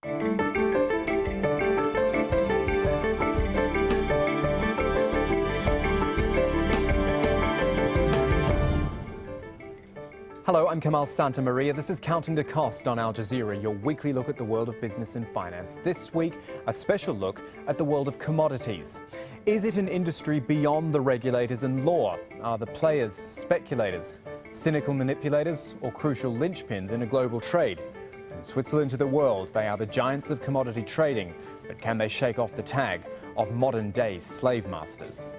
Hello, I'm Kamal Santamaria. This is Counting the Cost on Al Jazeera, your weekly look at the world of business and finance. This week, a special look at the world of commodities. Is it an industry beyond the regulators and law? Are the players speculators, cynical manipulators, or crucial linchpins in a global trade? From Switzerland to the world, they are the giants of commodity trading, but can they shake off the tag of modern-day slave masters?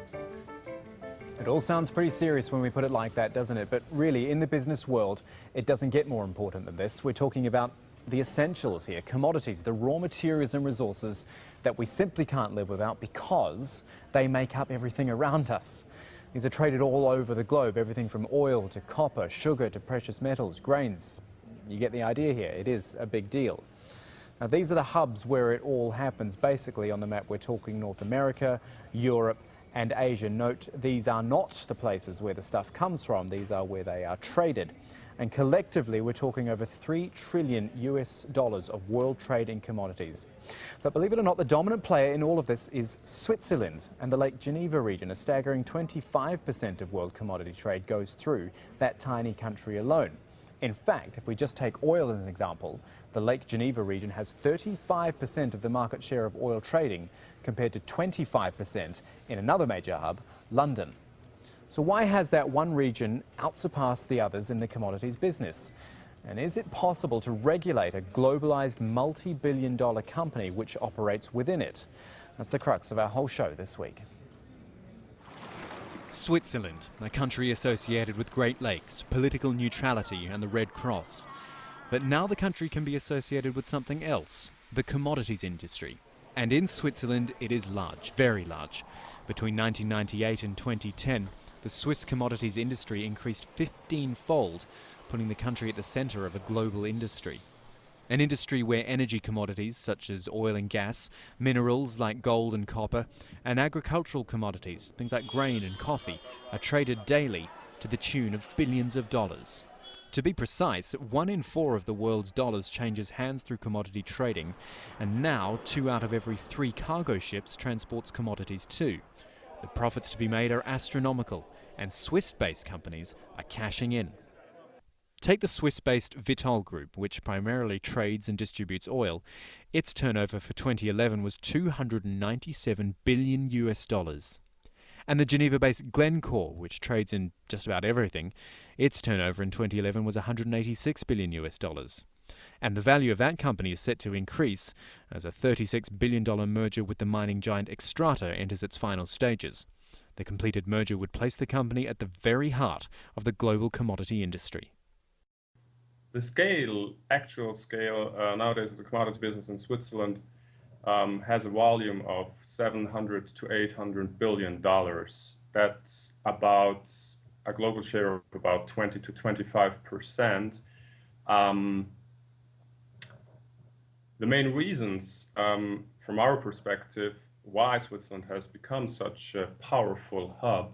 It all sounds pretty serious when we put it like that, doesn't it? But really, in the business world, it doesn't get more important than this. We're talking about the essentials here, commodities, the raw materials and resources that we simply can't live without because they make up everything around us. These are traded all over the globe, everything from oil to copper, sugar to precious metals, grains. You get the idea here. It is a big deal. Now, these are the hubs where it all happens. Basically, on the map, we're talking North America, Europe, and Asia. Note, these are not the places where the stuff comes from. These are where they are traded. And collectively, we're talking over $3 trillion of world trade in commodities. But believe it or not, the dominant player in all of this is Switzerland and the Lake Geneva region. A staggering 25% of world commodity trade goes through that tiny country alone. In fact, if we just take oil as an example, the Lake Geneva region has 35% of the market share of oil trading compared to 25% in another major hub, London. So why has that one region outsurpassed the others in the commodities business? And is it possible to regulate a globalized multi-billion-dollar company which operates within it? That's the crux of our whole show this week. Switzerland, a country associated with Great Lakes, political neutrality and the Red Cross. But now the country can be associated with something else, the commodities industry. And in Switzerland it is large, very large. Between 1998 and 2010, the Swiss commodities industry increased 15-fold, putting the country at the centre of a global industry. An industry where energy commodities such as oil and gas, minerals like gold and copper, and agricultural commodities, things like grain and coffee, are traded daily to the tune of billions of dollars. To be precise, 1 in 4 of the world's dollars changes hands through commodity trading, and now 2 out of every 3 cargo ships transports commodities too. The profits to be made are astronomical, and Swiss-based companies are cashing in. Take the Swiss-based Vitol Group, which primarily trades and distributes oil. Its turnover for 2011 was $297 billion. And the Geneva-based Glencore, which trades in just about everything, its turnover in 2011 was $186 billion. And the value of that company is set to increase as a $36 billion merger with the mining giant Xstrata enters its final stages. The completed merger would place the company at the very heart of the global commodity industry. The actual scale nowadays of the commodity business in Switzerland has a volume of $700 to $800 billion. That's about a global share of about 20 to 25%. The main reasons, from our perspective, why Switzerland has become such a powerful hub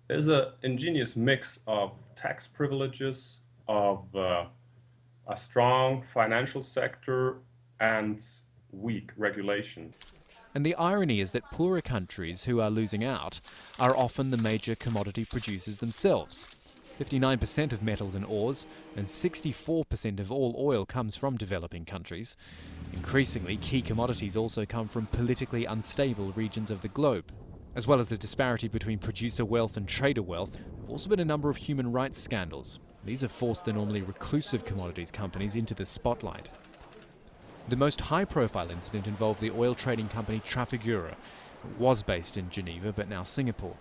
is an ingenious mix of tax privileges, of a strong financial sector, and weak regulation. And the irony is that poorer countries who are losing out are often the major commodity producers themselves. 59% of metals and ores and 64% of all oil comes from developing countries. Increasingly, key commodities also come from politically unstable regions of the globe. As well as the disparity between producer wealth and trader wealth, there have also been a number of human rights scandals. These have forced the normally reclusive commodities companies into the spotlight. The most high-profile incident involved the oil trading company Trafigura. It was based in Geneva, but now Singapore.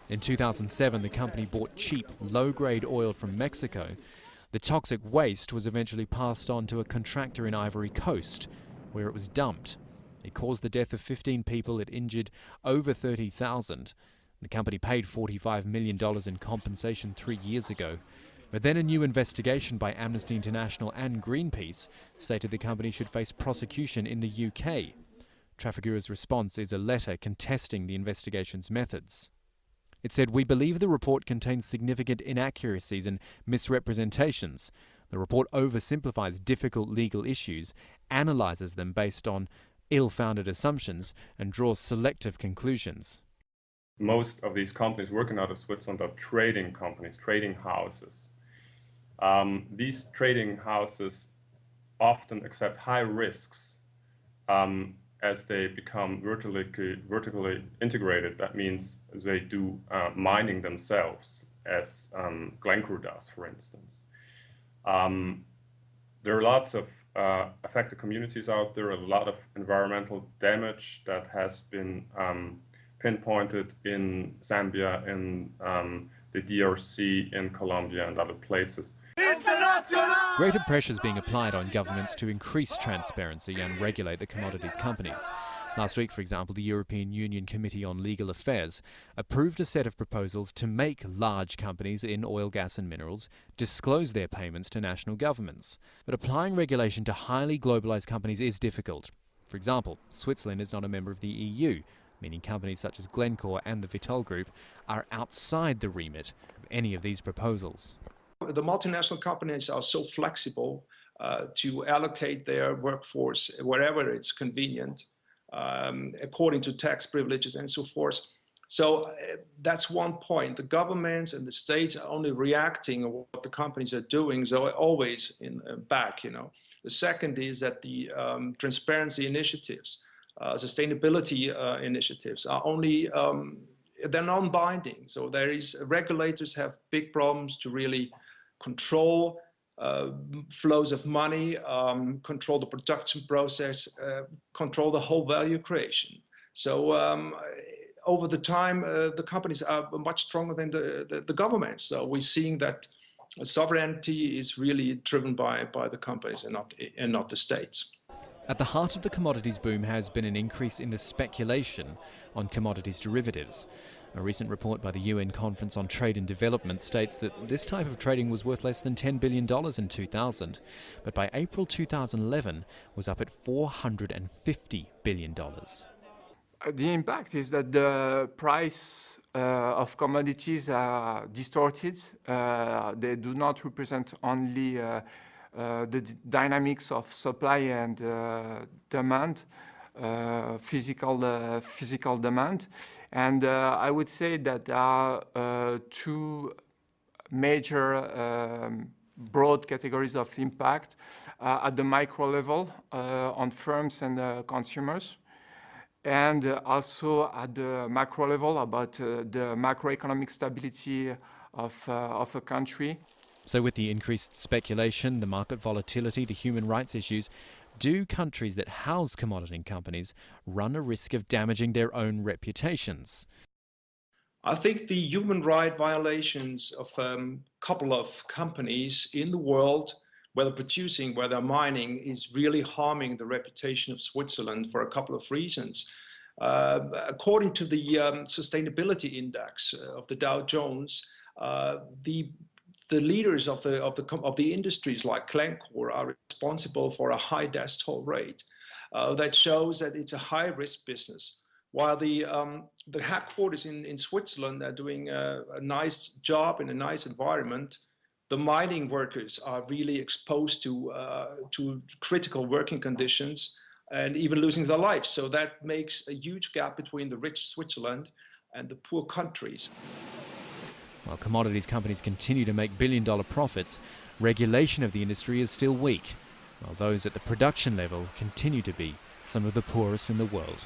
In 2007, the company bought cheap, low-grade oil from Mexico. The toxic waste was eventually passed on to a contractor in Ivory Coast, where it was dumped. It caused the death of 15 people. It injured over 30,000. The company paid $45 million in compensation 3 years ago. But then a new investigation by Amnesty International and Greenpeace stated the company should face prosecution in the UK. Trafigura's response is a letter contesting the investigation's methods. It said, "We believe the report contains significant inaccuracies and misrepresentations. The report oversimplifies difficult legal issues, analyses them based on ill-founded assumptions, and draws selective conclusions. Most of these companies working out of Switzerland are trading companies, trading houses. These trading houses often accept high risks as they become vertically integrated. That means they do mining themselves, as Glencore does, for instance. There are lots of affected communities out there, a lot of environmental damage that has been pinpointed in Zambia, in the DRC, in Colombia, and other places. Greater pressure is being applied on governments to increase transparency and regulate the commodities companies. Last week, for example, the European Union Committee on Legal Affairs approved a set of proposals to make large companies in oil, gas and minerals disclose their payments to national governments. But applying regulation to highly globalised companies is difficult. For example, Switzerland is not a member of the EU, meaning companies such as Glencore and the Vitol Group are outside the remit of any of these proposals. The multinational companies are so flexible to allocate their workforce wherever it's convenient, according to tax privileges and so forth. So that's one point. The governments and the states are only reacting to what the companies are doing, so always in back, you know. The second is that the transparency initiatives, sustainability initiatives are only, they're non-binding. So regulators have big problems to really control flows of money, control the production process, control the whole value creation. So over the time, the companies are much stronger than the governments. So we're seeing that sovereignty is really driven by the companies and not the states. At the heart of the commodities boom has been an increase in the speculation on commodities derivatives. A recent report by the UN Conference on Trade and Development states that this type of trading was worth less than $10 billion in 2000, but by April 2011 was up at $450 billion. The impact is that the price of commodities are distorted. They do not represent only the dynamics of supply and demand, physical demand. And I would say that there are two major broad categories of impact at the micro level on firms and consumers, and also at the macro level about the macroeconomic stability of a country. So with the increased speculation, the market volatility, the human rights issues, do countries that house commodity companies run a risk of damaging their own reputations? I think the human rights violations of a couple of companies in the world, whether producing, whether mining, is really harming the reputation of Switzerland for a couple of reasons. According to the sustainability index of the Dow Jones, the leaders of the industries like Glencore are responsible for a high death toll rate. That shows that it's a high-risk business. While the headquarters in Switzerland are doing a nice job in a nice environment, the mining workers are really exposed to critical working conditions and even losing their lives. So that makes a huge gap between the rich Switzerland and the poor countries. While commodities companies continue to make billion-dollar profits, regulation of the industry is still weak, while those at the production level continue to be some of the poorest in the world.